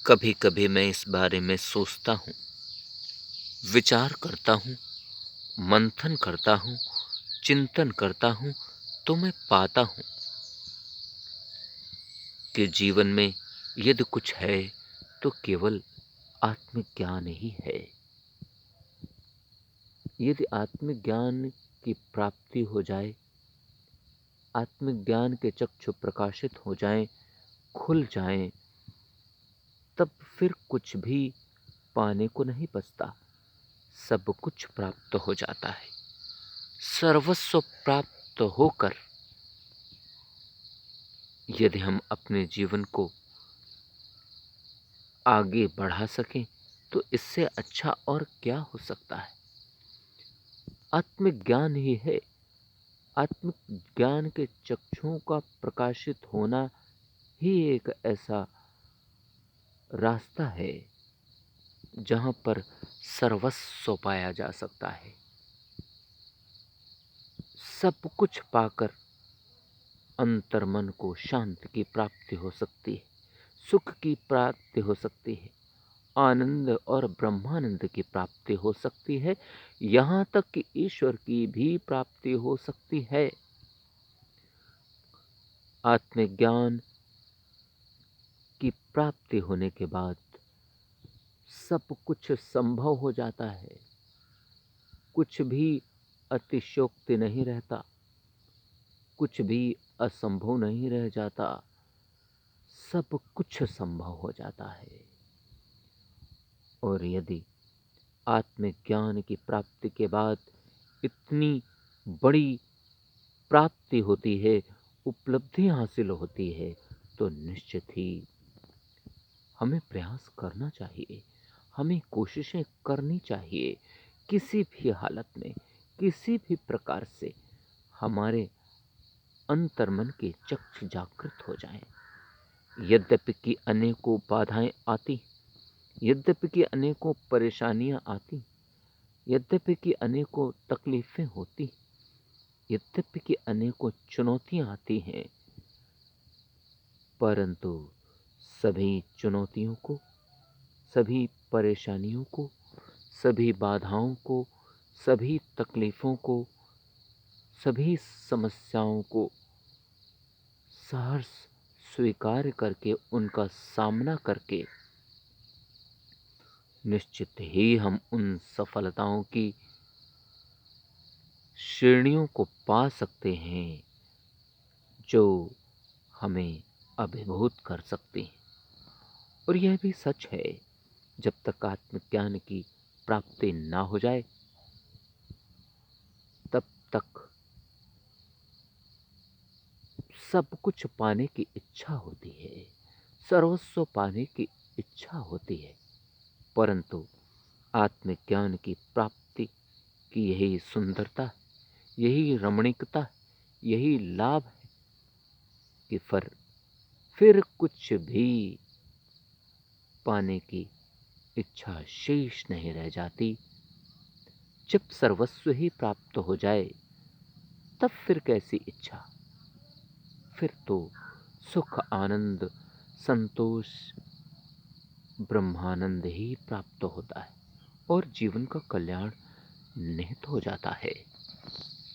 कभी कभी मैं इस बारे में सोचता हूँ, विचार करता हूँ, मंथन करता हूँ, चिंतन करता हूँ, तो मैं पाता हूँ कि जीवन में यदि कुछ है तो केवल आत्मज्ञान ही है। यदि आत्मज्ञान की प्राप्ति हो जाए, आत्मज्ञान के चक्षु प्रकाशित हो जाएं, खुल जाएं, तब फिर कुछ भी पाने को नहीं बचता। सब कुछ प्राप्त हो जाता है। सर्वस्व प्राप्त होकर यदि हम अपने जीवन को आगे बढ़ा सकें तो इससे अच्छा और क्या हो सकता है। आत्मज्ञान ही है। आत्मज्ञान के चक्षुओं का प्रकाशित होना ही एक ऐसा रास्ता है जहां पर सर्वस्व पाया जा सकता है। सब कुछ पाकर अंतर्मन को शांति की प्राप्ति हो सकती है, सुख की प्राप्ति हो सकती है, आनंद और ब्रह्मानंद की प्राप्ति हो सकती है, यहाँ तक कि ईश्वर की भी प्राप्ति हो सकती है। आत्मज्ञान की प्राप्ति होने के बाद सब कुछ संभव हो जाता है। कुछ भी अतिशयोक्ति नहीं रहता, कुछ भी असंभव नहीं रह जाता, सब कुछ संभव हो जाता है। और यदि आत्मज्ञान की प्राप्ति के बाद इतनी बड़ी प्राप्ति होती है, उपलब्धि हासिल होती है, तो निश्चित ही हमें प्रयास करना चाहिए, हमें कोशिशें करनी चाहिए। किसी भी हालत में, किसी भी प्रकार से हमारे अंतर्मन के चक्षु जागृत हो जाएं। यद्यपि कि अनेकों बाधाएं आती, यद्यपि कि अनेकों परेशानियां आती, यद्यपि कि अनेकों तकलीफें होती, यद्यपि कि अनेकों चुनौतियां आती हैं, परंतु सभी चुनौतियों को, सभी परेशानियों को, सभी बाधाओं को, सभी तकलीफों को, सभी समस्याओं को सहर्ष स्वीकार करके, उनका सामना करके निश्चित ही हम उन सफलताओं की श्रेणियों को पा सकते हैं जो हमें अभिभूत कर सकती हैं। और यह भी सच है, जब तक आत्मज्ञान की प्राप्ति ना हो जाए तब तक सब कुछ पाने की इच्छा होती है, सर्वस्व पाने की इच्छा होती है, परंतु आत्मज्ञान की प्राप्ति की यही सुंदरता, यही रमणीकता, यही लाभ है कि फिर कुछ भी पाने की इच्छा शेष नहीं रह जाती। जब सर्वस्व ही प्राप्त हो जाए तब फिर कैसी इच्छा। फिर तो सुख, आनंद, संतोष, ब्रह्मानंद ही प्राप्त होता है और जीवन का कल्याण निहित हो जाता है।